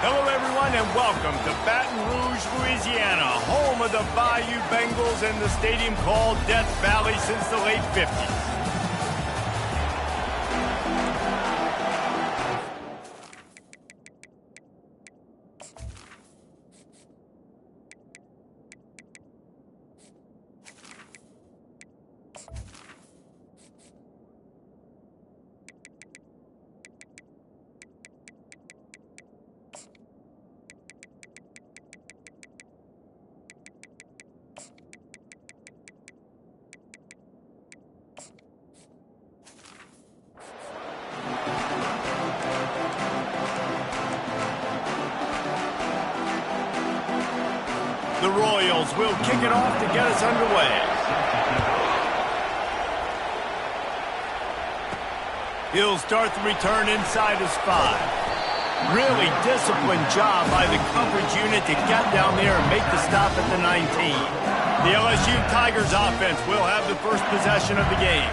Hello, everyone, and welcome to Baton Rouge, Louisiana, home of the Bayou Bengals and the stadium called Death Valley since the late 50s. The Royals will kick it off to get us underway. He'll start the return inside his 5. Really disciplined job by the coverage unit to get down there and make the stop at the 19. The LSU Tigers offense will have the first possession of the game.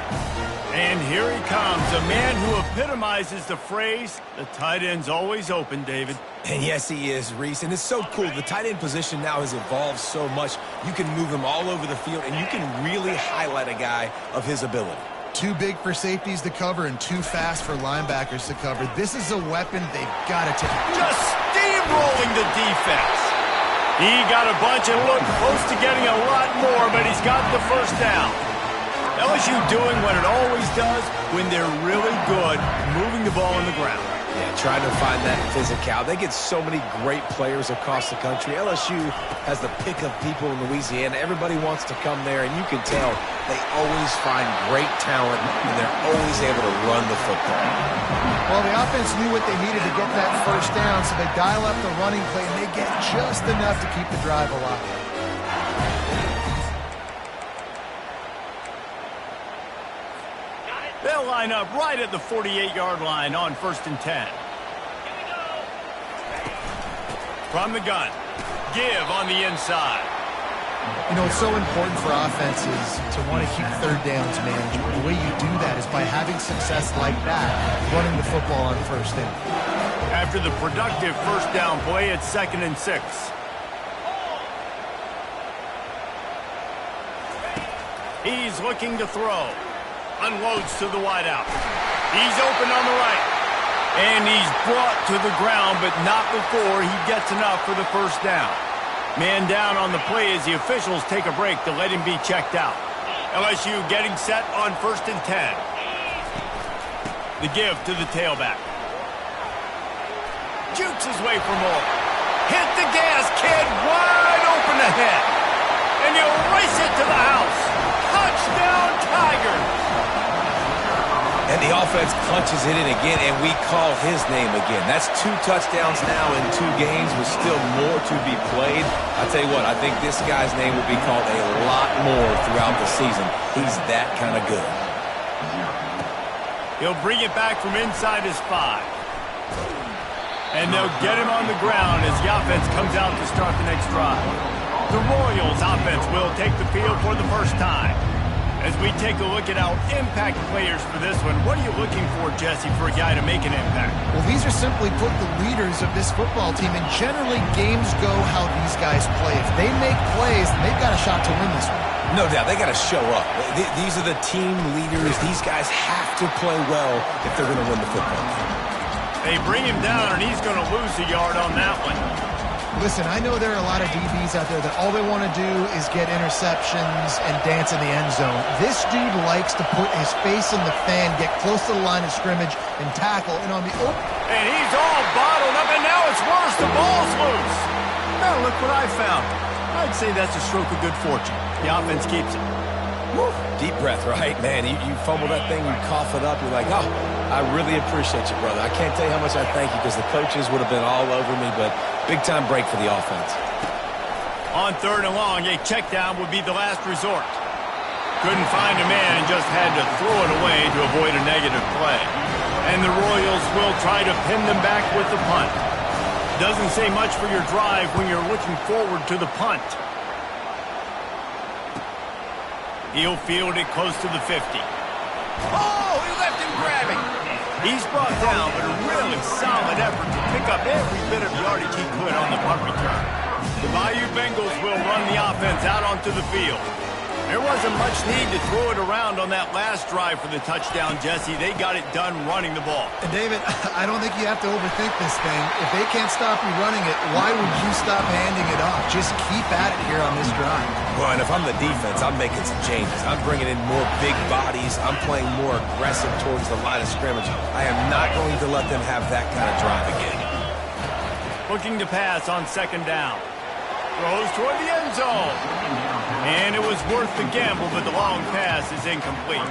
And here he comes, a man who epitomizes the phrase, the tight end's always open, David. And yes, he is, Reese. And it's so cool. The tight end position now has evolved so much. You can move him all over the field, and you can really highlight a guy of his ability. Too big for safeties to cover and too fast for linebackers to cover. This is a weapon they've got to take. Just steamrolling the defense. He got a bunch and looked close to getting a lot more, but he's got the first down. LSU doing what it always does when they're really good, moving the ball on the ground. Yeah, trying to find that physical. They get so many great players across the country. LSU has the pick of people in Louisiana. Everybody wants to come there, and you can tell they always find great talent, and they're always able to run the football. Well, the offense knew what they needed to get that first down, so they dial up the running play, and they get just enough to keep the drive alive. They'll line up right at the 48-yard line on 1st and 10. From the gun, give on the inside. You know, it's so important for offenses to want to keep third downs manageable. The way you do that is by having success like that, running the football on 1st down. After the productive first down play, it's 2nd and 6. He's looking to throw. Unloads to the wideout. He's open on the right. And he's brought to the ground, but not before he gets enough for the first down. Man down on the play as the officials take a break to let him be checked out. LSU getting set on 1st and 10. The give to the tailback. Jukes his way for more. Hit the gas, kid. Wide open ahead. And you race it to the house. Touchdown, Tigers. And the offense punches it in again, and we call his name again. That's 2 touchdowns now in 2 games with still more to be played. I tell you what, I think this guy's name will be called a lot more throughout the season. He's that kind of good. He'll bring it back from inside his 5. And they'll get him on the ground as the offense comes out to start the next drive. The Royals offense will take the field for the first time. As we take a look at our impact players for this one, what are you looking for, Jesse, for a guy to make an impact? Well, these are simply put the leaders of this football team, and generally games go how these guys play. If they make plays, they've got a shot to win this one. No doubt, they got to show up. These are the team leaders. These guys have to play well if they're going to win the football game. They bring him down, and he's going to lose a yard on that one. Listen, I know there are a lot of DBs out there that all they want to do is get interceptions and dance in the end zone. This dude likes to put his face in the fan, get close to the line of scrimmage, and tackle. And on the and he's all bottled up, and now it's worse. The ball's loose. Now look what I found. I'd say that's a stroke of good fortune. The offense keeps it. Woo. Deep breath, right? Man, you fumble that thing, you cough it up, you're like, oh, I really appreciate you, brother. I can't tell you how much I thank you because the coaches would have been all over me, but big-time break for the offense. On 3rd and long, a check down would be the last resort. Couldn't find a man and just had to throw it away to avoid a negative play. And the Royals will try to pin them back with the punt. Doesn't say much for your drive when you're looking forward to the punt. He'll field it close to the 50. Oh, he left him grabbing. He's brought down, but a really solid effort to pick up every bit of yardage he could on the punt return. The Bayou Bengals will run the offense out onto the field. There wasn't much need to throw it around on that last drive for the touchdown, Jesse. They got it done running the ball. And David, I don't think you have to overthink this thing. If they can't stop you running it, why would you stop handing it off? Just keep at it here on this drive. Well, and if I'm the defense, I'm making some changes. I'm bringing in more big bodies. I'm playing more aggressive towards the line of scrimmage. I am not going to let them have that kind of drive again. Looking to pass on second down. Throws toward the end zone. And it was worth the gamble, but the long pass is incomplete.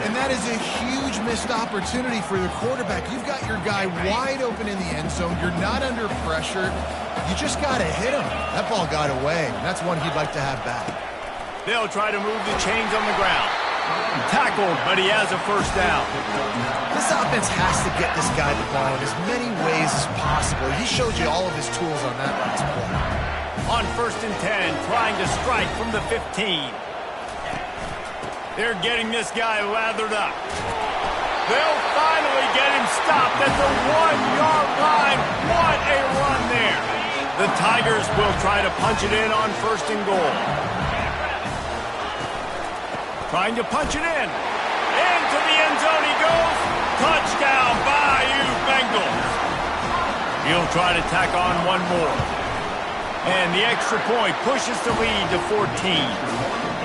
And that is a huge missed opportunity for the quarterback. You've got your guy wide open in the end zone. You're not under pressure. You just got to hit him. That ball got away. That's one he'd like to have back. They'll try to move the chains on the ground. Tackled, but he has a first down. This offense has to get this guy the ball in as many ways as possible. He showed you all of his tools on that last play. On 1st and 10, trying to strike from the 15. They're getting this guy lathered up. They'll finally get him stopped at the 1-yard line. What a run there. The Tigers will try to punch it in on 1st and goal. Trying to punch it in. Into the end zone he goes. Touchdown, Bayou Bengals. He'll try to tack on one more. And the extra point pushes the lead to 14.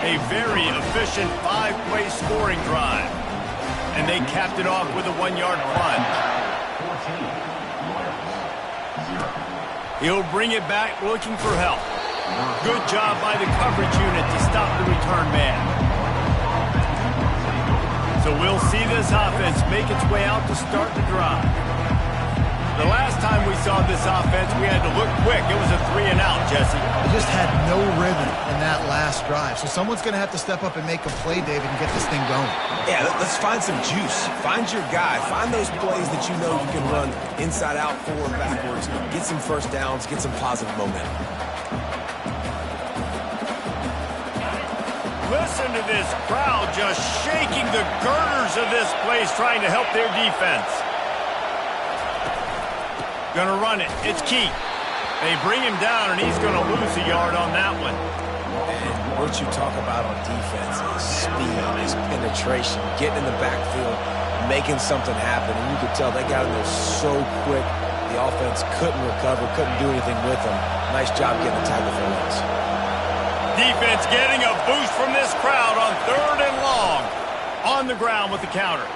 A very efficient 5-play scoring drive. And they capped it off with a 1-yard punt. He'll bring it back looking for help. Good job by the coverage unit to stop the return man. So we'll see this offense make its way out to start the drive. The last time we saw this offense, we had to look quick. It was a 3-and-out, Jesse. They just had no rhythm in that last drive. So someone's going to have to step up and make a play, David, and get this thing going. Yeah, let's find some juice. Find your guy. Find those plays that you know you can run inside out, forward, backwards. Get some first downs. Get some positive momentum. Listen to this crowd just shaking the girders of this place, trying to help their defense. Gonna run it. It's Key. They bring him down, and he's gonna lose a yard on that one. And what you talk about on defense is speed, is penetration, getting in the backfield, making something happen. And you could tell they got in there so quick. The offense couldn't recover, couldn't do anything with them. Nice job getting the tackle for once. Defense getting a boost from this crowd on 3rd and long. On the ground with the counter.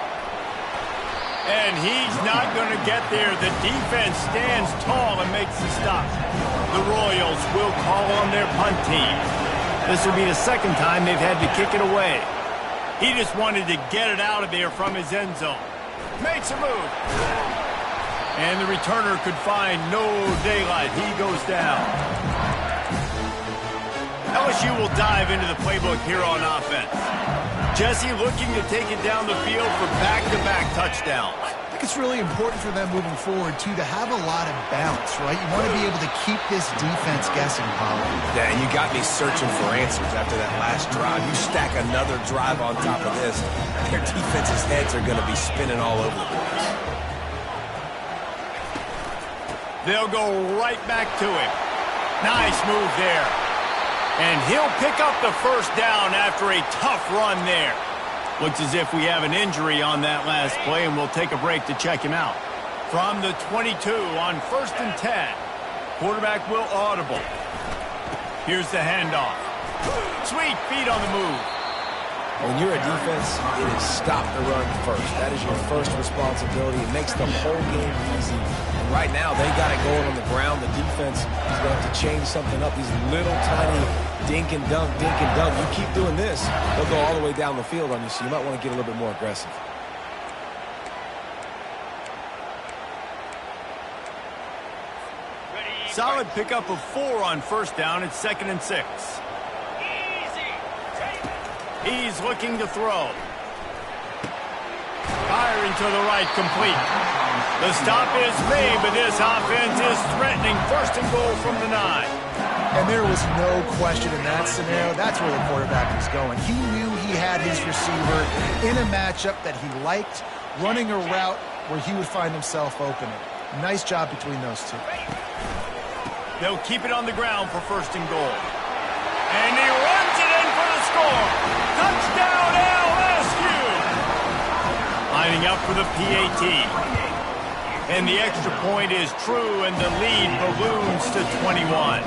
And he's not going to get there. The defense stands tall and makes the stop. The Royals will call on their punt team. This will be the second time they've had to kick it away. He just wanted to get it out of there from his end zone. Makes a move. And the returner could find no daylight. He goes down. LSU will dive into the playbook here on offense. Jesse looking to take it down the field for back-to-back touchdowns. I think it's really important for them moving forward, too, to have a lot of balance, right? You want to be able to keep this defense guessing, Paulo. Yeah, and you got me searching for answers after that last drive. You stack another drive on top of this, their defense's heads are going to be spinning all over the place. They'll go right back to him. Nice move there. And he'll pick up the first down after a tough run there. Looks as if we have an injury on that last play, and we'll take a break to check him out. From the 22 on 1st and 10. Quarterback will audible. Here's the handoff. Sweet feet on the move. When you're a defense, it is stop the run first. That is your first responsibility. It makes the whole game easy. And right now, they got it going on the ground. The defense is going to have to change something up. These little tiny dink and dunk, dink and dunk. You keep doing this, they'll go all the way down the field on you, so you might want to get a little bit more aggressive. Solid pickup of 4 on 1st down. It's 2nd and 6. He's looking to throw. Firing to the right, complete. The stop is made, but this offense is threatening 1st and goal from the 9. And there was no question in that scenario. That's where the quarterback was going. He knew he had his receiver in a matchup that he liked. running a route where he would find himself opening. Nice job between those two. They'll keep it on the ground for first and goal. And he runs it in for the score. Touchdown, LSU! Lining up for the PAT. And the extra point is true, and the lead balloons to 21.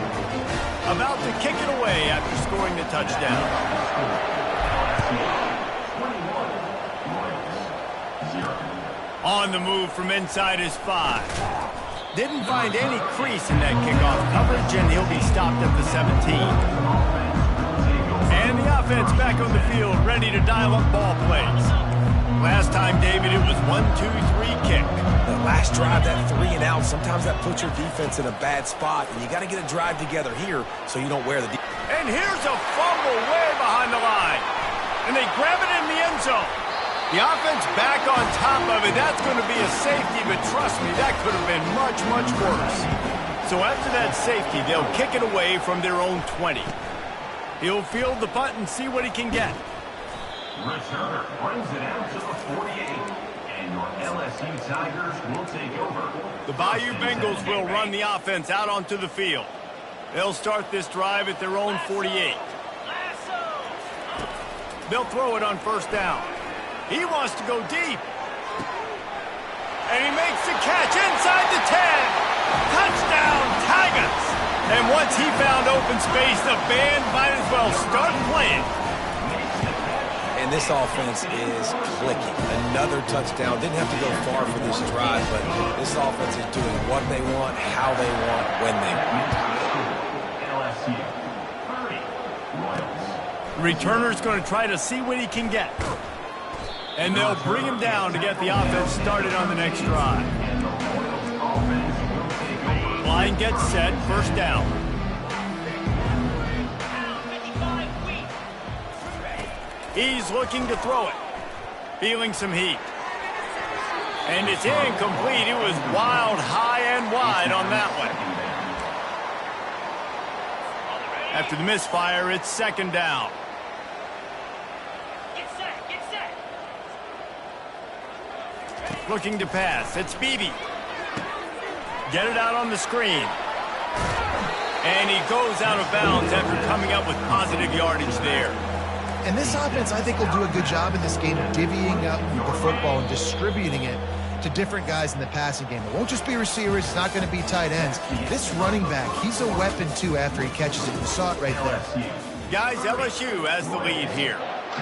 About to kick it away after scoring the touchdown. On the move from inside his 5. Didn't find any crease in that kickoff coverage, and he'll be stopped at the 17. And the offense back on the field, ready to dial up ball plays. Last time, David, it was 1-2-3 kick. The last drive, that 3 and out, sometimes that puts your defense in a bad spot, and you got to get a drive together here so you don't wear the defense. And here's a fumble way behind the line. And they grab it in the end zone. The offense back on top of it. That's going to be a safety, but trust me, that could have been much, much worse. So after that safety, they'll kick it away from their own 20. He'll field the punt and see what he can get. Returner brings it out to the 48, and your LSU Tigers will take over. The Bayou Bengals will run the offense out onto the field. They'll start this drive at their own 48. They'll throw it on first down. He wants to go deep. And he makes the catch inside the 10. Touchdown, Tigers! And once he found open space, the band might as well start playing. And this offense is clicking. Another touchdown. Didn't have to go far for this drive, but this offense is doing what they want, how they want, when they want. The returner's going to try to see what he can get. And they'll bring him down to get the offense started on the next drive. Line gets set, first down. He's looking to throw it. Feeling some heat. And it's incomplete. It was wild, high and wide on that one. After the misfire, it's second down. Looking to pass. It's Beebe. Get it out on the screen. And he goes out of bounds after coming up with positive yardage there. And this offense, I think, will do a good job in this game of divvying up the football and distributing it to different guys in the passing game. It won't just be receivers. It's not going to be tight ends. This running back, he's a weapon, too, after he catches it. You saw it right there. Guys, LSU has the lead here.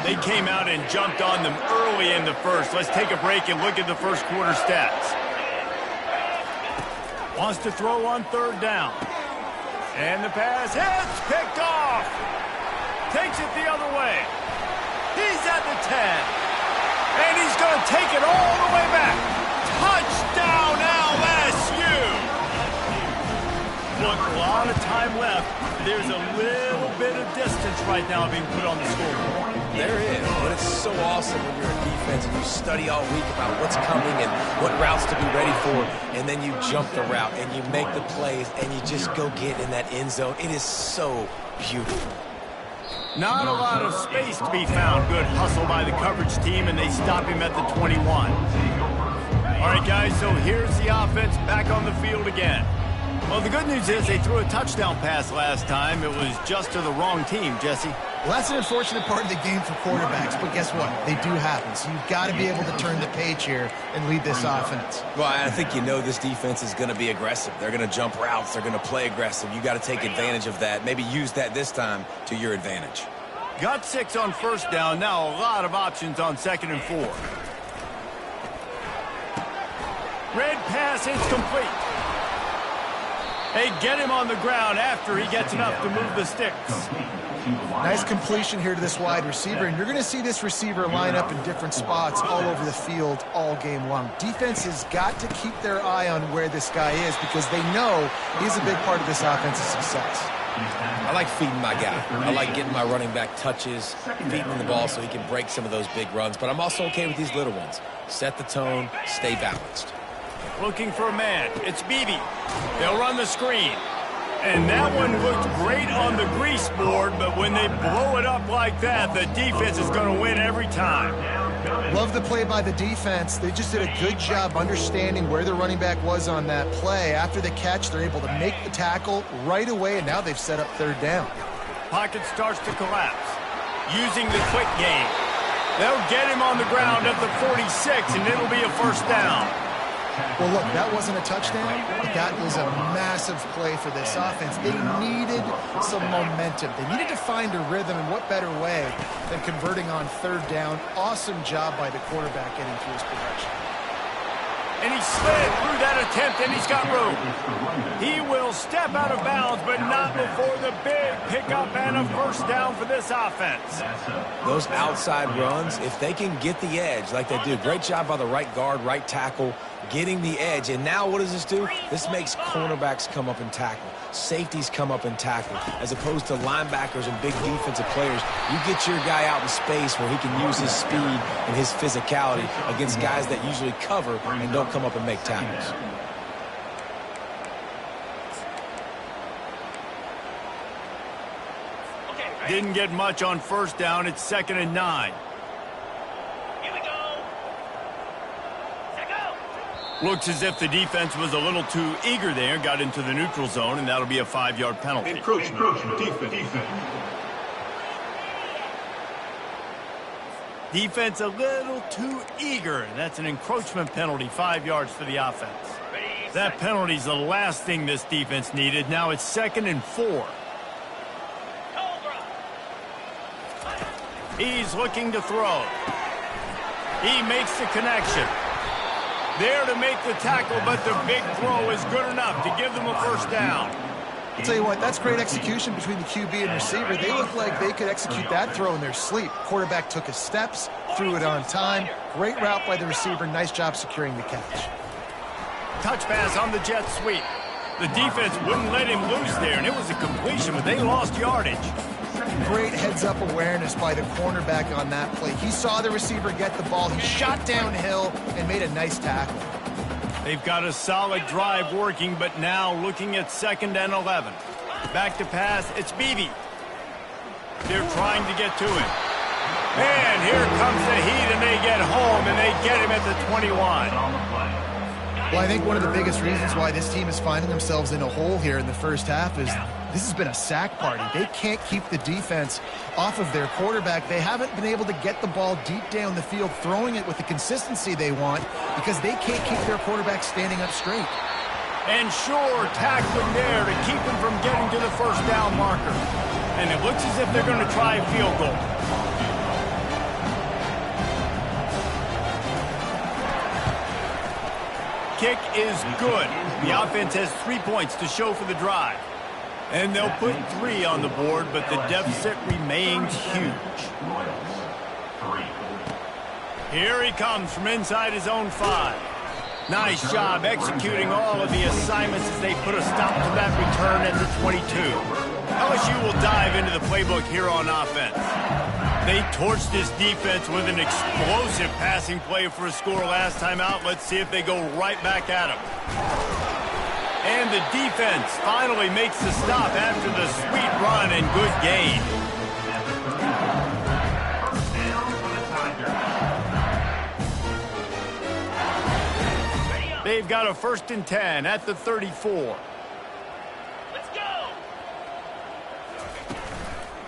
They came out and jumped on them early in the first. Let's take a break and look at the first quarter stats. Wants to throw on third down. And the pass hits, picked off. Takes it the other way. He's at the 10. And he's going to take it all the way back. Touchdown, LSU! Look, a lot of time left. There's a little bit of distance right now being put on the scoreboard. There is, but it's so awesome when you're a defense and you study all week about what's coming and what routes to be ready for, and then you jump the route and you make the plays and you just go get in that end zone. It is so beautiful. Not a lot of space to be found. Good hustle by the coverage team, and they stop him at the 21. All right, guys, so here's the offense back on the field again. Well, the good news is they threw a touchdown pass last time. It was just to the wrong team, Jesse. Well, that's an unfortunate part of the game for quarterbacks, but guess what? They do happen. So you've got to be able to turn the page here and lead this offense. Well, I think you know this defense is going to be aggressive. They're going to jump routes. They're going to play aggressive. You got to take advantage of that. Maybe use that this time to your advantage. Got 6 on first down. Now a lot of options on second and 4. Red pass is complete. They get him on the ground after he gets enough to move the sticks. Nice completion here to this wide receiver, and you're going to see this receiver line up in different spots all over the field all game long. Defense has got to keep their eye on where this guy is because they know he's a big part of this offensive success. I like feeding my guy. I like getting my running back touches, feeding him the ball so he can break some of those big runs, but I'm also okay with these little ones. Set the tone, stay balanced. Looking for a man. It's Beebe. They'll run the screen. And that one looked great on the grease board, but when they blow it up like that, the defense is going to win every time. Love the play by the defense. They just did a good job understanding where the running back was on that play. After the catch, they're able to make the tackle right away, and now they've set up third down. Pocket starts to collapse. Using the quick game. They'll get him on the ground at the 46, and it'll be a first down. Well, look, that wasn't a touchdown, but that was a massive play for this offense. They needed some momentum. They needed to find a rhythm, and what better way than converting on third down. Awesome job by the quarterback getting through his progression. And he slid through that attempt, and he's got room. He will step out of bounds, but not before the big pickup and a first down for this offense. Those outside runs, if they can get the edge like they do, great job by the right guard, right tackle, getting the edge. And now what does this do? This makes cornerbacks come up and tackle. Safeties come up and tackle. As opposed to linebackers and big defensive players, you get your guy out in space where he can use his speed and his physicality against guys that usually cover and don't come up and make tackles. Didn't get much on first down. It's 2nd and 9. Looks as if the defense was a little too eager there, got into the neutral zone, and that'll be a 5-yard penalty. Encroachment, defense. Defense a little too eager. That's an encroachment penalty, 5 yards for the offense. That penalty's the last thing this defense needed. Now it's 2nd and 4. He's looking to throw. He makes the connection. There to make the tackle, but the big throw is good enough to give them a first down. I'll tell you what, that's great execution between the QB and receiver. They look like they could execute that throw in their sleep. Quarterback took his steps, threw it on time. Great route by the receiver. Nice job securing the catch. Touch pass on the jet sweep. The defense wouldn't let him loose there, and it was a completion, but they lost yardage. Great heads-up awareness by the cornerback on that play. He saw the receiver get the ball. He shot downhill and made a nice tackle. They've got a solid drive working, but now looking at 2nd and 11. Back to pass, it's Beebe. They're trying to get to him. And here comes the heat, and they get home, and they get him at the 21. Well, I think one of the biggest reasons why this team is finding themselves in a hole here in the first half is this has been a sack party. They can't keep the defense off of their quarterback. They haven't been able to get the ball deep down the field, throwing it with the consistency they want because they can't keep their quarterback standing up straight. And sure, tackling there to keep him from getting to the first down marker. And it looks as if they're going to try a field goal. Kick is good. The offense has 3 points to show for the drive. And they'll put 3 on the board, but the deficit remains huge. Here he comes from inside his own 5. Nice job executing all of the assignments as they put a stop to that return at the 22. LSU will dive into the playbook here on offense. They torched this defense with an explosive passing play for a score last time out. Let's see if they go right back at him. And the defense finally makes the stop after the sweet run and good gain. They've got a 1st and 10 at the 34. Let's go!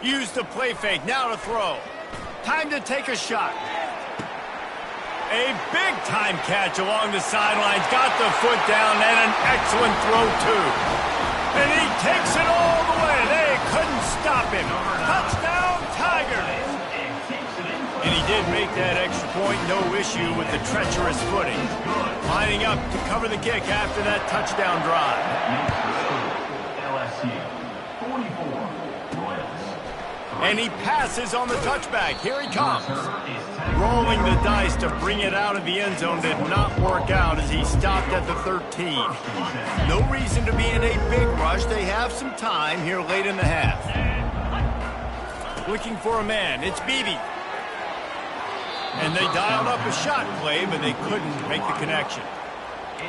Use the play fake, now to throw. Time to take a shot. A big-time catch along the sidelines. Got the foot down and an excellent throw, too. And he takes it all the way. They couldn't stop him. Touchdown, Tigers! And he did make that extra point, no issue with the treacherous footing. Lining up to cover the kick after that touchdown drive. And he passes on the touchback. Here he comes. Rolling the dice to bring it out of the end zone did not work out as he stopped at the 13. No reason to be in a big rush. They have some time here late in the half. Looking for a man. It's Beebe. And they dialed up a shot play, but they couldn't make the connection.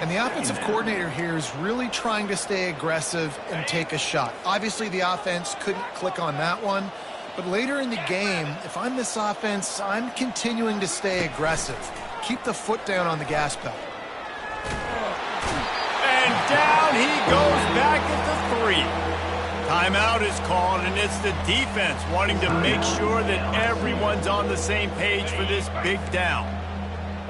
And the offensive coordinator here is really trying to stay aggressive and take a shot. Obviously, the offense couldn't click on that one. But later in the game, if I'm this offense, I'm continuing to stay aggressive. Keep the foot down on the gas pedal. And down he goes back at the 3. Timeout is called, and it's the defense wanting to make sure that everyone's on the same page for this big down.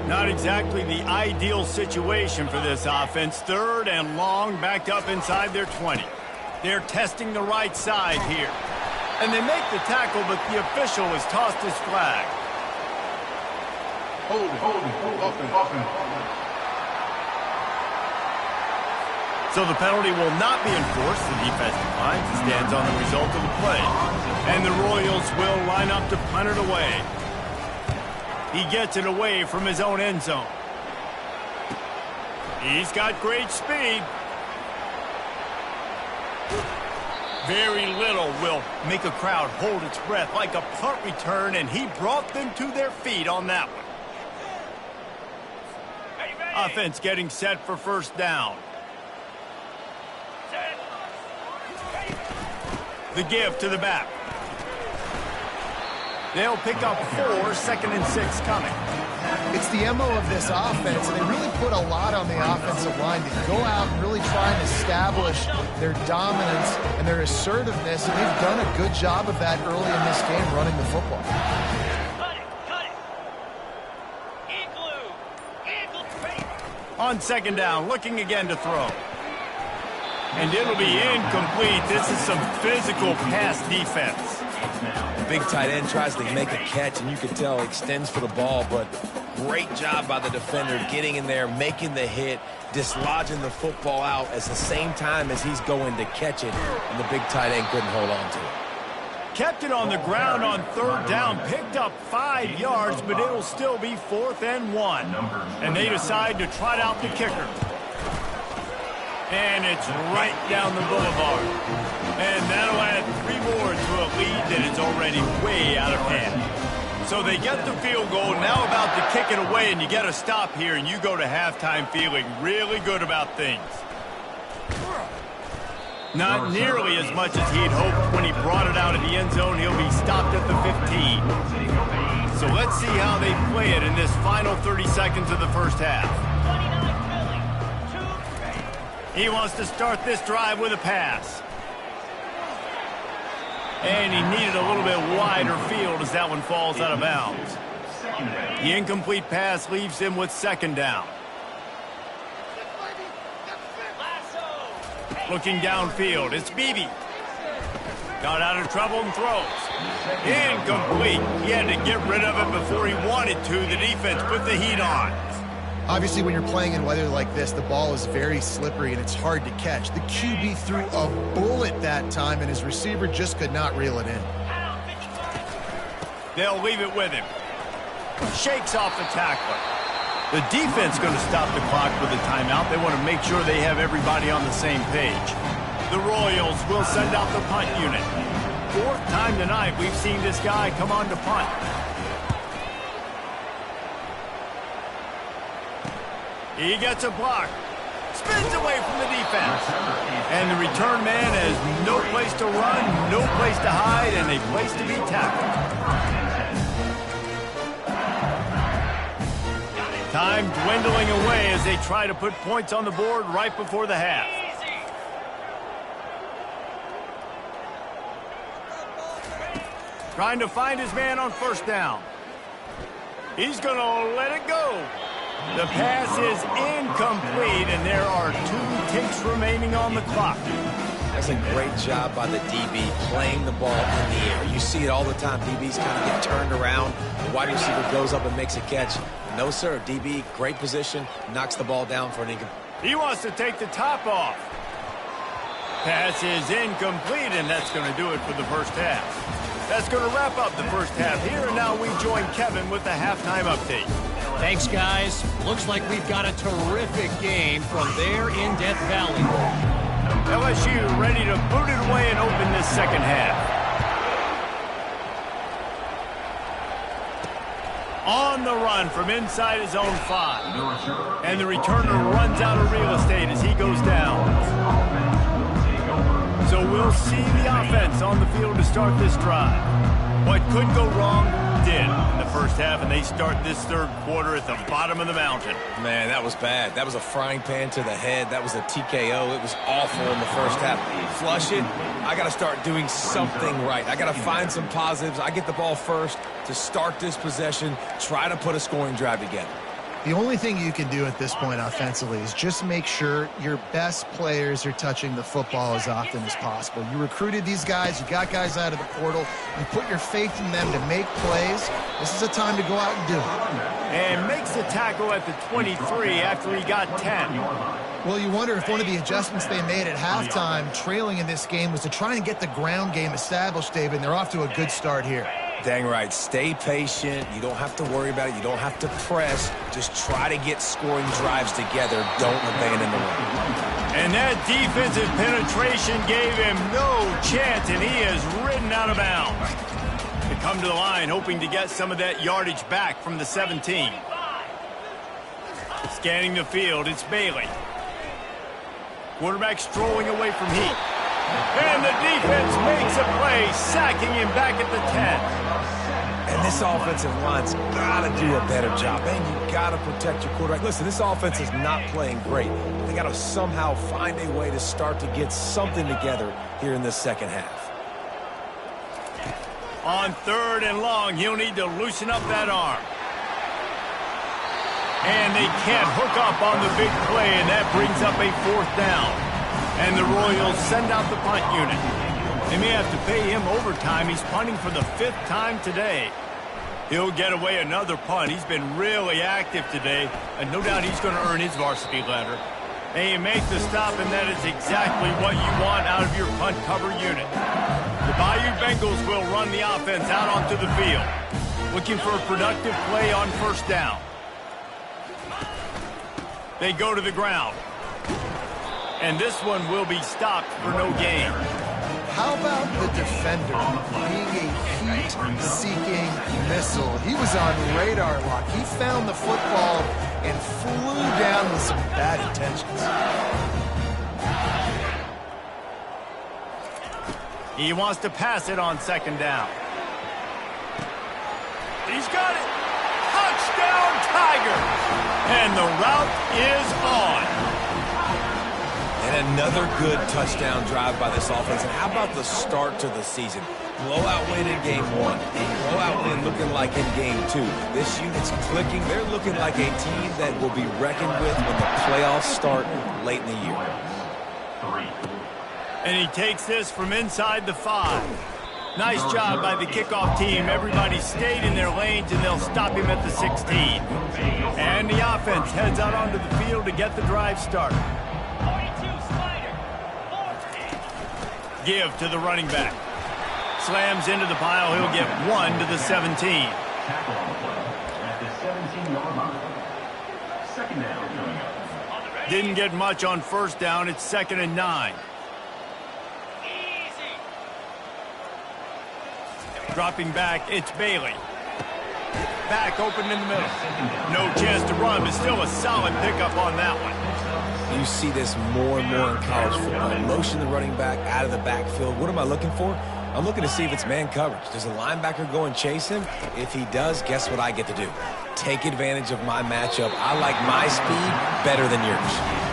Not exactly the ideal situation for this offense. 3rd and long, backed up inside their 20. They're testing the right side here. And they make the tackle, but the official has tossed his flag. Hold, open. So the penalty will not be enforced. The defense declines and stands on the result of the play. And the Royals will line up to punt it away. He gets it away from his own end zone. He's got great speed. Very little will make a crowd hold its breath like a punt return, and he brought them to their feet on that one. Offense getting set for first down. The give to the back. They'll pick up 4, 2nd and 6 coming. It's the MO of this offense, and they really put a lot on the offensive line to go out and really try and establish their dominance and their assertiveness, and they've done a good job of that early in this game running the football. On 2nd down, looking again to throw. And it'll be incomplete. This is some physical pass defense. The big tight end tries to make a catch, and you can tell he extends for the ball, but great job by the defender getting in there, making the hit, dislodging the football out at the same time as he's going to catch it, and the big tight end couldn't hold on to it. Kept it on the ground on 3rd down, picked up 5 yards, but it'll still be 4th and 1. And they decide to trot out the kicker. And it's right down the boulevard. And that'll add 3 more to a lead that is already way out of hand. So they get the field goal, now about to kick it away, and you get a stop here, and you go to halftime feeling really good about things. Not nearly as much as he'd hoped when he brought it out of the end zone. He'll be stopped at the 15. So let's see how they play it in this final 30 seconds of the first half. He wants to start this drive with a pass. And he needed a little bit wider field as that one falls out of bounds. The incomplete pass leaves him with 2nd down. Looking downfield, it's Beebe. Got out of trouble and throws. Incomplete. He had to get rid of it before he wanted to. The defense put the heat on. Obviously, when you're playing in weather like this, the ball is very slippery and it's hard to catch. The QB threw a bullet that time, and his receiver just could not reel it in. They'll leave it with him. Shakes off the tackler. The defense going to stop the clock with a timeout. They want to make sure they have everybody on the same page. The Royals will send out the punt unit. 4th time tonight we've seen this guy come on to punt. He gets a block. Spins away from the defense. And the return man has no place to run, no place to hide, and a place to be tackled. Time dwindling away as they try to put points on the board right before the half. Trying to find his man on 1st down. He's going to let it go. The pass is incomplete, and there are 2 ticks remaining on the clock. That's a great job by the DB playing the ball in the air. You see it all the time. DBs kind of get turned around. The wide receiver goes up and makes a catch. No, sir. DB, great position, knocks the ball down for an incomplete. He wants to take the top off. Pass is incomplete, and that's going to do it for the first half. That's going to wrap up the first half here, and now we join Kevin with the halftime update. Thanks, guys. Looks like we've got a terrific game from there in Death Valley. LSU ready to boot it away and open this second half. On the run from inside his own 5. And the returner runs out of real estate as he goes down. So we'll see the offense on the field to start this drive. What could go wrong did in the first half, and they start this third quarter at the bottom of the mountain. Man, that was bad. That was a frying pan to the head. That was a TKO. It was awful in the first half. Flush it. I got to start doing something right. I got to find some positives. I get the ball first to start this possession, try to put a scoring drive together. The only thing you can do at this point offensively is just make sure your best players are touching the football as often as possible. You recruited these guys. You got guys out of the portal. You put your faith in them to make plays. This is a time to go out and do it. And makes the tackle at the 23 after he got 10. Well, you wonder if one of the adjustments they made at halftime, trailing in this game, was to try and get the ground game established, David, and they're off to a good start here. Dang right. Stay patient. You don't have to worry about it. You don't have to press. Just try to get scoring drives together. Don't abandon the run. And that defensive penetration gave him no chance, and he is ridden out of bounds. They come to the line hoping to get some of that yardage back from the 17. Scanning the field, it's Bailey. Quarterback strolling away from heat. And the defense makes a play, sacking him back at the 10. And this offensive line's got to do a better job. Man, you got to protect your quarterback. Listen, this offense is not playing great. They got to somehow find a way to start to get something together here in this second half. On 3rd and long, he'll need to loosen up that arm. And they can't hook up on the big play, and that brings up a 4th down. And the Royals send out the punt unit. They may have to pay him overtime. He's punting for the 5th time today. He'll get away another punt. He's been really active today, and no doubt he's going to earn his varsity letter. And you make the stop, and that is exactly what you want out of your punt cover unit. The Bayou Bengals will run the offense out onto the field, looking for a productive play on 1st down. They go to the ground. And this one will be stopped for no gain. How about the defender being a heat-seeking missile? He was on radar lock. He found the football and flew down with some bad intentions. He wants to pass it on 2nd down. He's got it. Touchdown, Tigers! And the route is on. And another good touchdown drive by this offense. And how about the start to the season? Blowout win in game 1. Blowout win looking like in game 2. This unit's clicking. They're looking like a team that will be reckoned with when the playoffs start late in the year. And he takes this from inside the 5. Nice job by the kickoff team. Everybody stayed in their lanes, and they'll stop him at the 16. And the offense heads out onto the field to get the drive started. Give to the running back. Slams into the pile. He'll get 1 to the 17. Tackle on the play at the 17-yard line. 2nd down. Didn't get much on 1st down. It's 2nd and 9. Dropping back, it's Bailey. Back open in the middle. No chance to run, but still a solid pickup on that one. You see this more and more in college football. Motion the running back out of the backfield. What am I looking for? I'm looking to see if it's man coverage. Does a linebacker go and chase him? If he does, guess what I get to do? Take advantage of my matchup. I like my speed better than yours.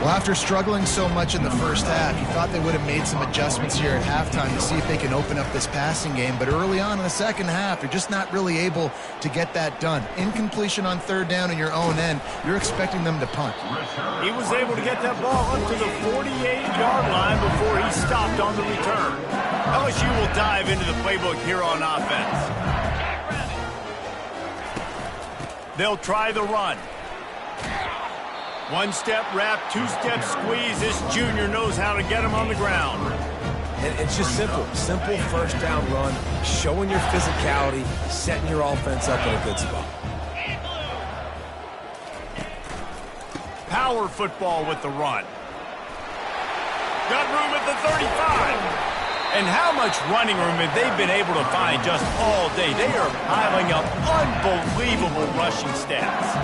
Well, after struggling so much in the first half, you thought they would have made some adjustments here at halftime to see if they can open up this passing game. But early on in the second half, they're just not really able to get that done. Incompletion on 3rd down in your own end, you're expecting them to punt. He was able to get that ball up to the 48-yard line before he stopped on the return. LSU will dive into the playbook here on offense. They'll try the run. 1-step wrap, 2-step squeeze. This junior knows how to get him on the ground. And it's just simple. Simple 1st down run, showing your physicality, setting your offense up in a good spot. Power football with the run. Got room at the 35. And how much running room have they been able to find just all day? They are piling up unbelievable rushing stats.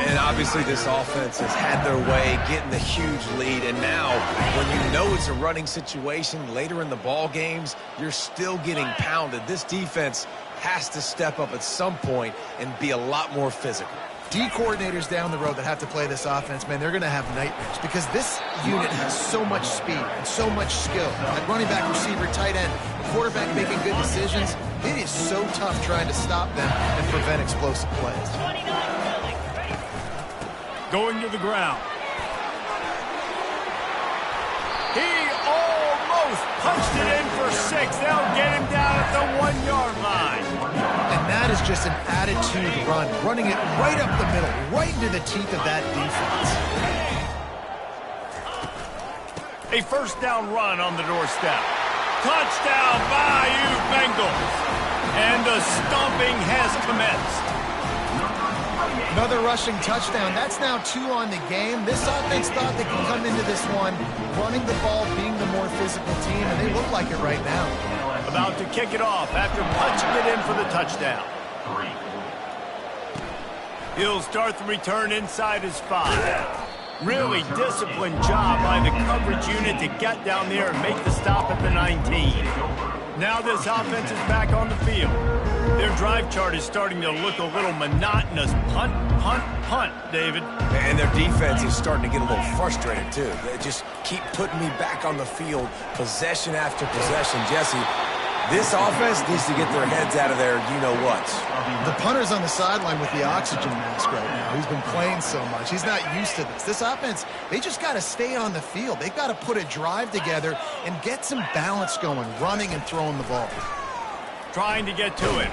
And obviously this offense has had their way, getting the huge lead. And now, when you know it's a running situation later in the ball games, you're still getting pounded. This defense has to step up at some point and be a lot more physical. D coordinators down the road that have to play this offense, man, they're going to have nightmares because this unit has so much speed and so much skill. At running back, receiver, tight end, quarterback making good decisions, it is so tough trying to stop them and prevent explosive plays. Going to the ground. He almost punched it in for 6. They'll get him down at the 1-yard line. And that is just an attitude run, running it right up the middle, right into the teeth of that defense. A first down run on the doorstep. Touchdown, Bayou Bengals. And the stomping has commenced. Another rushing touchdown. That's now 2 on the game. This offense thought they could come into this one running the ball, being the more physical team, and they look like it right now. About to kick it off after punching it in for the touchdown. He'll start the return inside his 5. Really disciplined job by the coverage unit to get down there and make the stop at the 19. Now this offense is back on the field. Their drive chart is starting to look a little monotonous. Punt, punt, punt, David. And their defense is starting to get a little frustrated, too. They just keep putting me back on the field, possession after possession. Jesse, this offense needs to get their heads out of their you-know-whats. The punter's on the sideline with the oxygen mask right now. He's been playing so much. He's not used to this. This offense, they just got to stay on the field. They've got to put a drive together and get some balance going, running and throwing the ball. Trying to get to it.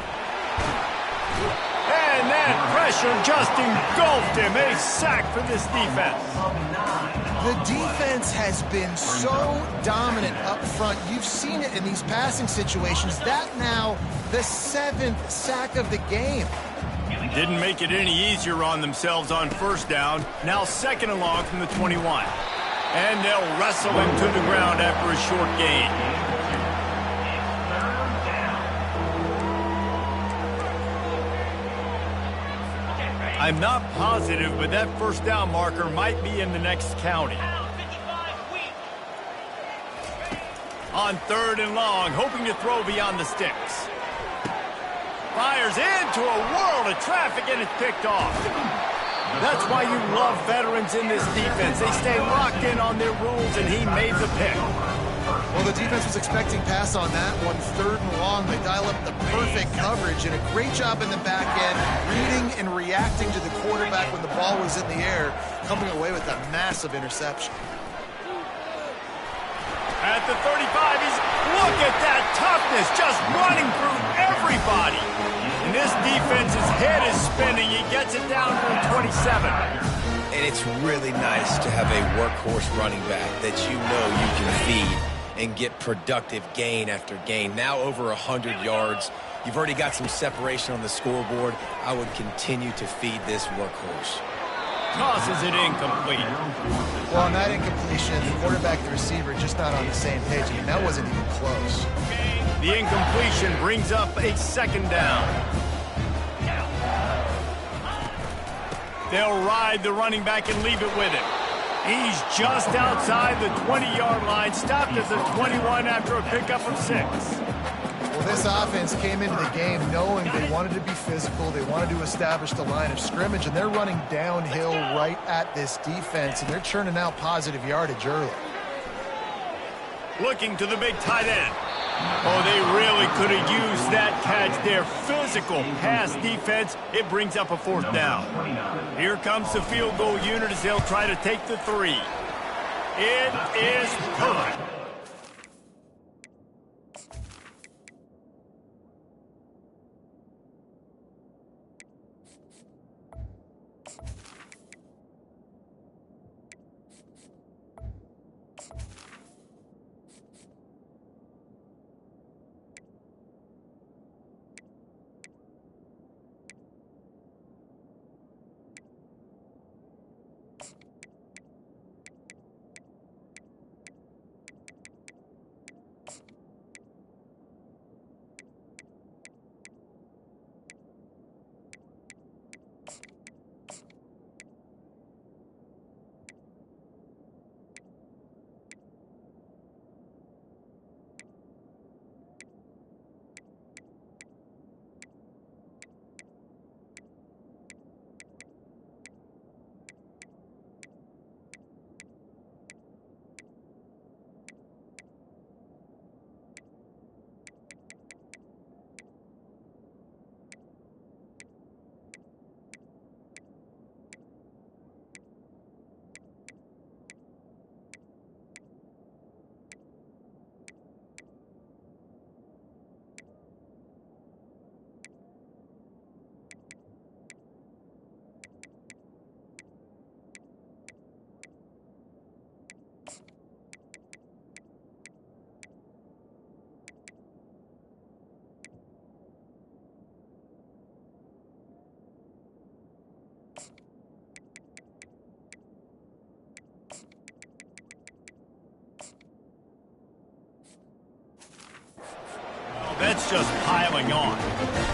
And that pressure just engulfed him. A sack for this defense. The defense has been so dominant up front. You've seen it in these passing situations. That now the 7th sack of the game. Didn't make it any easier on themselves on first down. Now 2nd and long from the 21. And they'll wrestle him to the ground after a short gain. I'm not positive, but that first down marker might be in the next county. On 3rd and long, hoping to throw beyond the sticks. Fires into a world of traffic, and it's picked off. That's why you love veterans in this defense. They stay locked in on their rules, and he made the pick. Well, the defense was expecting pass on that one. 3rd and long, they dial up the perfect coverage and a great job in the back end, reading and reacting to the quarterback when the ball was in the air, coming away with a massive interception. At the 35, look at that toughness, just running through everybody. And this defense's head is spinning. He gets it down to the 27. And it's really nice to have a workhorse running back that you know you can feed and get productive gain after gain. Now over 100 yards. You've already got some separation on the scoreboard. I would continue to feed this workhorse. Tosses it incomplete. Well, on that incompletion, the quarterback and the receiver just not on the same page. I mean, that wasn't even close. The incompletion brings up a 2nd down. They'll ride the running back and leave it with him. He's just outside the 20-yard line, stopped at the 21 after a pickup of 6. Well, this offense came into the game knowing they wanted to be physical, they wanted to establish the line of scrimmage, and they're running downhill right at this defense, and they're churning out positive yardage early. Looking to the big tight end. Oh, they really could have used that catch there. Physical pass defense. It brings up a 4th down. Here comes the field goal unit as they'll try to take the 3. It is perfect. That's just piling on.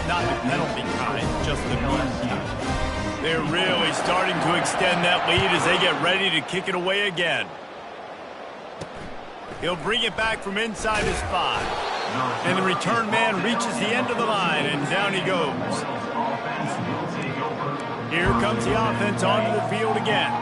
Not the penalty kind, just the mean kind. They're really starting to extend that lead as they get ready to kick it away again. He'll bring it back from inside his 5. And the return man reaches the end of the line, and down he goes. Here comes the offense onto the field again.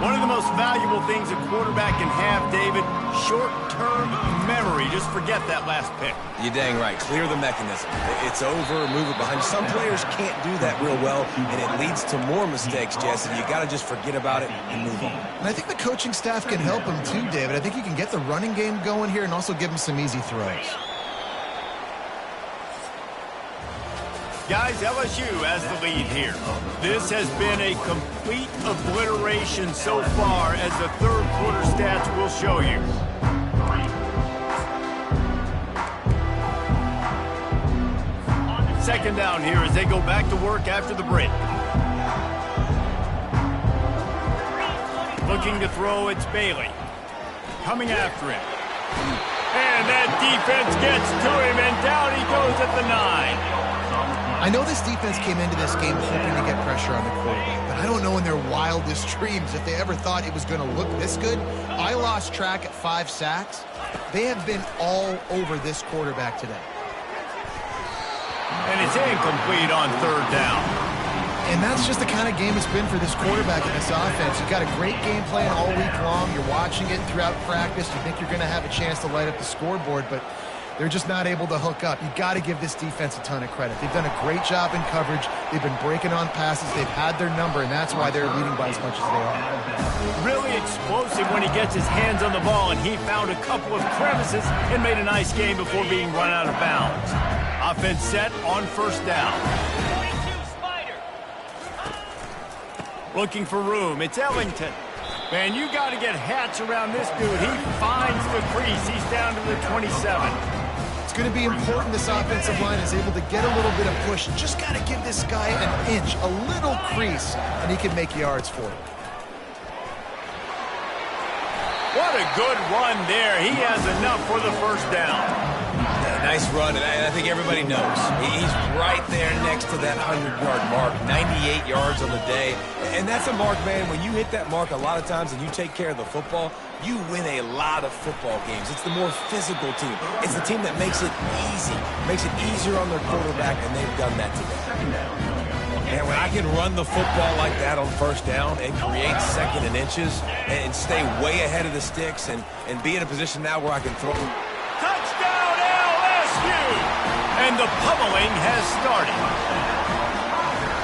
One of the most valuable things a quarterback can have, David, short-term memory. Just forget that last pick. You're dang right. Clear the mechanism. It's over, move it behind you. Some players can't do that real well, and it leads to more mistakes, Jesse. You got to just forget about it and move on. And I think the coaching staff can help him too, David. I think you can get the running game going here and also give him some easy throws. Guys, LSU has the lead here. This has been a complete obliteration so far, as the third quarter stats will show you. Second down here as they go back to work after the break. Looking to throw, it's Bailey. Coming after him. And that defense gets to him, and down he goes at the 9. I know this defense came into this game hoping to get pressure on the quarterback, but I don't know in their wildest dreams if they ever thought it was going to look this good. I lost track at 5 sacks. They have been all over this quarterback today. And it's incomplete on third down. And that's just the kind of game it's been for this quarterback in this offense. You've got a great game plan all week long. You're watching it throughout practice. You think you're going to have a chance to light up the scoreboard, but they're just not able to hook up. You've got to give this defense a ton of credit. They've done a great job in coverage. They've been breaking on passes. They've had their number, and that's why they're leading by as much as they are. Really explosive when he gets his hands on the ball, and he found a couple of crevices and made a nice game before being run out of bounds. Offense set on first down. Looking for room. It's Ellington. Man, you got to get hats around this dude. He finds the crease. He's down to the 27. It's going to be important this offensive line is able to get a little bit of push. Just got to give this guy an inch, a little crease, and he can make yards for it. What a good run there. He has enough for the first down. Nice run, and I think everybody knows. He's right there next to that 100-yard mark, 98 yards on the day. And that's a mark, man. When you hit that mark a lot of times and you take care of the football, you win a lot of football games. It's the more physical team. It's the team that makes it easy, makes it easier on their quarterback, and they've done that today. And when I can run the football like that on first down and create second and inches and stay way ahead of the sticks and be in a position now where I can throw. Touchdown, LSU! And the pummeling has started.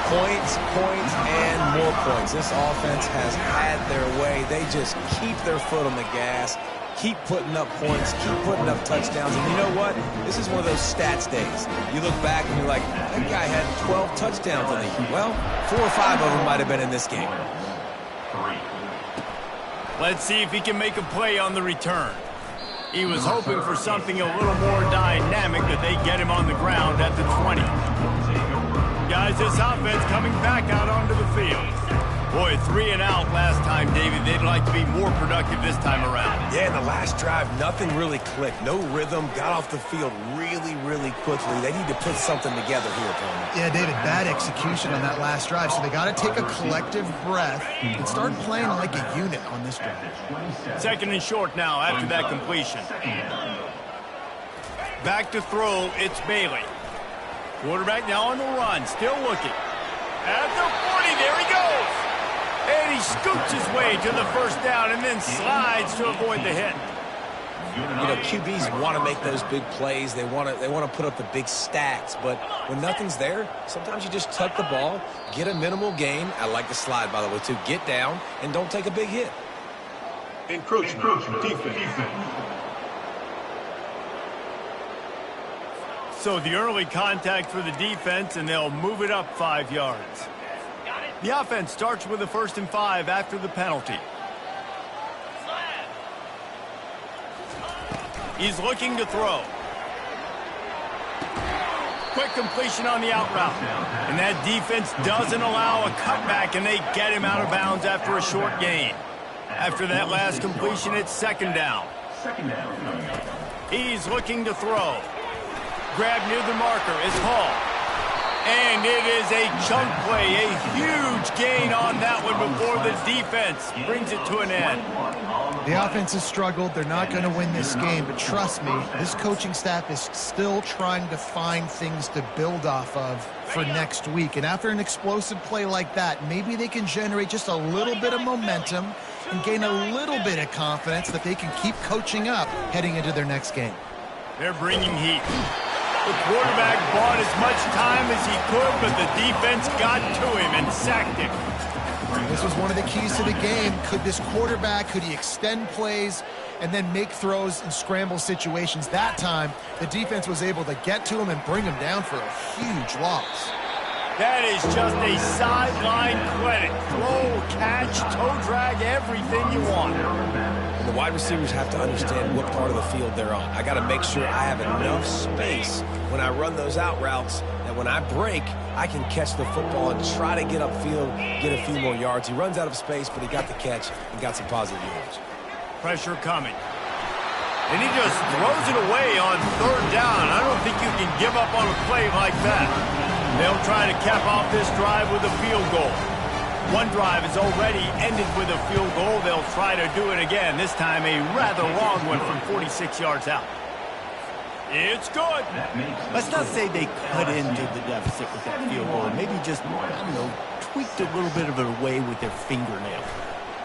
Points, and more points. This offense has had their way. They just keep their foot on the gas, keep putting up points, keep putting up touchdowns. And you know what? This is one of those stats days. You look back and you're like, that guy had 12 touchdowns in the year. Well, 4 or 5 of them might have been in this game. Let's see if he can make a play on the return. He was hoping for something a little more dynamic, but they get him on the ground at the 20. Guys, this offense coming back out onto the field. Boy, 3 and out last time, David. They'd like to be more productive this time around. Yeah, in the last drive, nothing really clicked. No rhythm, got off the field really quickly. They need to put something together here, Tony. Yeah, David, bad execution on that last drive, so they got to take a collective breath and start playing like a unit on this drive. Second and short now after that completion. Back to throw, it's Bailey. Quarterback now on the run, still looking. At the 40, there he goes. And he scoots his way to the first down and then slides to avoid the hit. You know, QBs want to make those big plays. They want to put up the big stats. But when nothing's there, sometimes you just tuck the ball, get a minimal gain. I like the slide, by the way, too. Get down and don't take a big hit. Encroachment defense. So the early contact for the defense, and they'll move it up 5 yards. The offense starts with a 1st and 5 after the penalty. He's looking to throw. Quick completion on the out route. And that defense doesn't allow a cutback, and they get him out of bounds after a short gain. After that last completion, it's 2nd down. He's looking to throw. grab near the marker is Hall. And it is a chunk play, a huge gain on that one before the defense brings it to an end. The offense has struggled. They're not going to win this game, but trust me, this coaching staff is still trying to find things to build off of for next week. And after an explosive play like that, maybe they can generate just a little bit of momentum and gain a little bit of confidence that they can keep coaching up heading into their next game. They're bringing heat. The quarterback bought as much time as he could, but the defense got to him and sacked him. This was one of the keys to the game. Could this quarterback, could he extend plays and then make throws in scramble situations? That time, the defense was able to get to him and bring him down for a huge loss. That is just a sideline clinic. Throw, catch, toe drag, everything you want. The wide receivers have to understand what part of the field they're on. I got to make sure I have enough space when I run those out routes that when I break, I can catch the football and try to get upfield, get a few more yards. He runs out of space, but he got the catch and got some positive yards. Pressure coming. And he just throws it away on third down. I don't think you can give up on a play like that. They'll try to cap off this drive with a field goal. One drive has already ended with a field goal. They'll try to do it again, this time a rather long one from 46 yards out. It's good. Let's not say they cut into the deficit with that field goal. Maybe just, I don't know, tweaked a little bit of it away with their fingernail.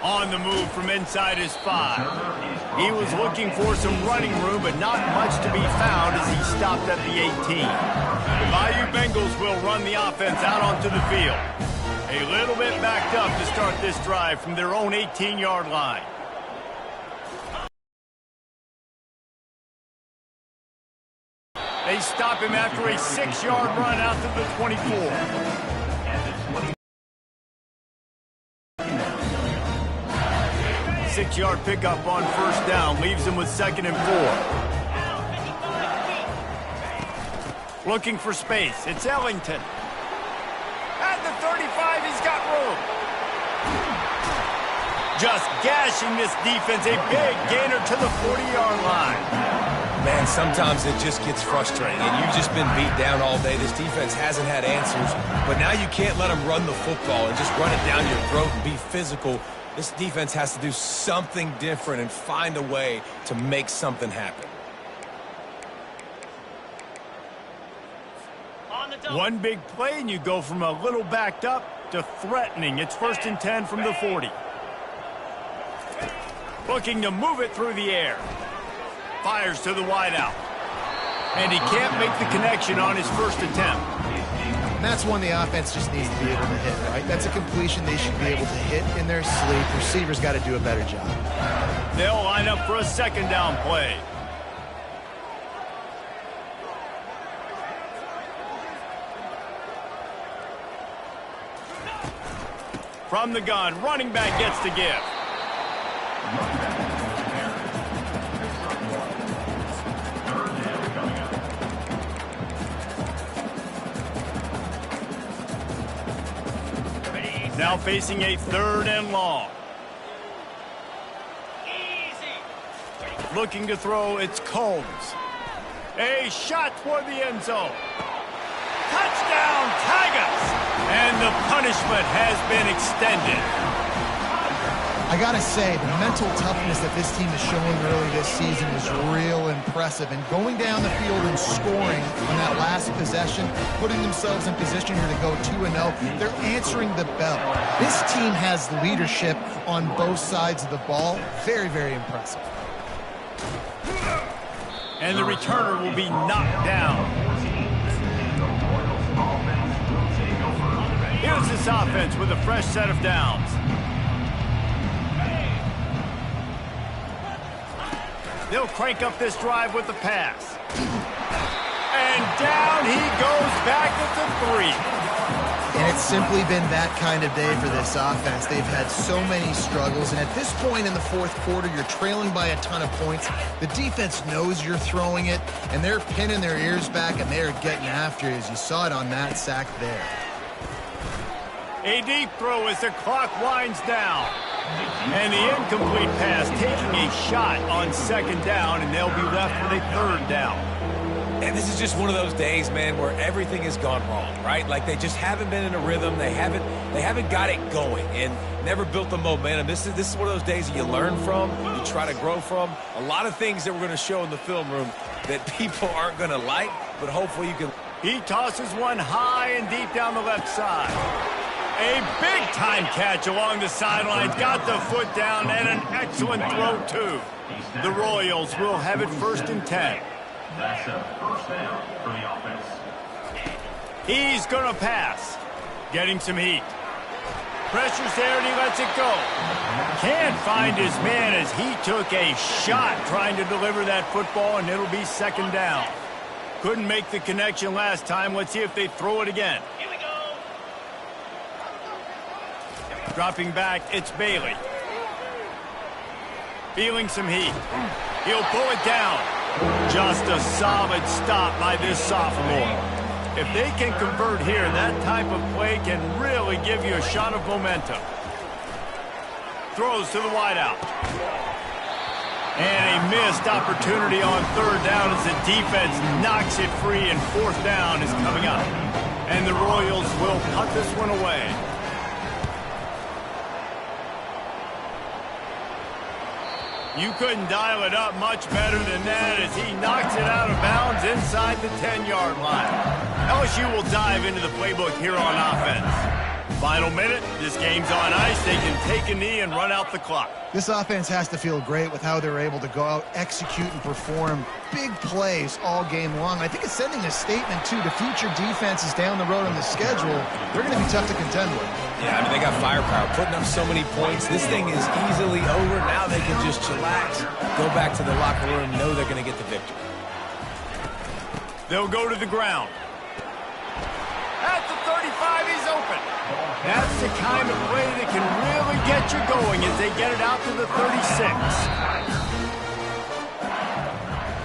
On the move from inside his 5. He was looking for some running room, but not much to be found as he stopped at the 18. The Bayou Bengals will run the offense out onto the field. A little bit backed up to start this drive from their own 18-yard line. They stop him after a 6-yard run out to the 24. 6-yard pickup on first down leaves him with 2nd and 4. Looking for space. It's Ellington. At the 35, he's got room. Just gashing this defense. A big gainer to the 40-yard line. Man, sometimes it just gets frustrating, and you've just been beat down all day. This defense hasn't had answers, but now you can't let them run the football and just run it down your throat and be physical. This defense has to do something different and find a way to make something happen. One big play, and you go from a little backed up to threatening. It's 1st and 10 from the 40. Looking to move it through the air. Fires to the wideout. And he can't make the connection on his first attempt. And that's one the offense just needs to be able to hit, right? That's a completion they should be able to hit in their sleep. Receivers got to do a better job. They'll line up for a 2nd down play. From the gun, running back gets to give. Now facing a 3rd and long. Looking to throw, it's Combs. A shot toward the end zone. Touchdown, Tigers! And the punishment has been extended. I got to say, the mental toughness that this team is showing early this season is real impressive. And going down the field and scoring on that last possession, putting themselves in position here to go 2-0, they're answering the bell. This team has leadership on both sides of the ball. Very, very impressive. And the returner will be knocked down. Here's this offense with a fresh set of downs. They'll crank up this drive with the pass. And down he goes back at the 3. And it's simply been that kind of day for this offense. They've had so many struggles, and at this point in the 4th quarter, you're trailing by a ton of points. The defense knows you're throwing it, and they're pinning their ears back, and they're getting after it, as you saw it on that sack there. A deep throw as the clock winds down. And the incomplete pass taking a shot on 2nd down, and they'll be left with a 3rd down. And this is just one of those days, man, where everything has gone wrong, right? Like they just haven't been in a rhythm. They haven't got it going and never built the momentum. This is one of those days that you learn from, you try to grow from. A lot of things that we're going to show in the film room that people aren't going to like, but hopefully you can. He tosses one high and deep down the left side. A big-time catch along the sidelines. Got the foot down and an excellent throw, too. The Royals will have it 1st and 10. That's a first down for the offense. He's going to pass. Getting some heat. Pressure's there and he lets it go. Can't find his man as he took a shot trying to deliver that football, and it'll be 2nd down. Couldn't make the connection last time. Let's see if they throw it again. Here we go. Dropping back, it's Bailey. Feeling some heat. He'll pull it down. Just a solid stop by this sophomore. If they can convert here, that type of play can really give you a shot of momentum. Throws to the wideout. And a missed opportunity on 3rd down as the defense knocks it free, and 4th down is coming up. And the Royals will punt this one away. You couldn't dial it up much better than that as he knocks it out of bounds inside the 10-yard line. LSU will dive into the playbook here on offense. Final minute, this game's on ice. They can take a knee and run out the clock. This offense has to feel great with how they're able to go out, execute, and perform big plays all game long. I think it's sending a statement, too, to future defenses down the road on the schedule. They're going to be tough to contend with. Yeah, I mean, they got firepower, putting up so many points. This thing is easily over. Now they can just chillax, go back to the locker room, know they're going to get the victory. They'll go to the ground. At the 35, he's open. That's the kind of play that can really get you going as they get it out to the 36.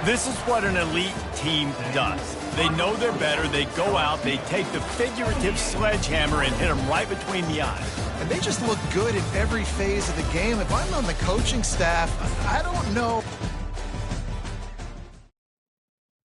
This is what an elite team does. They know they're better. They go out. They take the figurative sledgehammer and hit them right between the eyes. And they just look good in every phase of the game. If I'm on the coaching staff, I don't know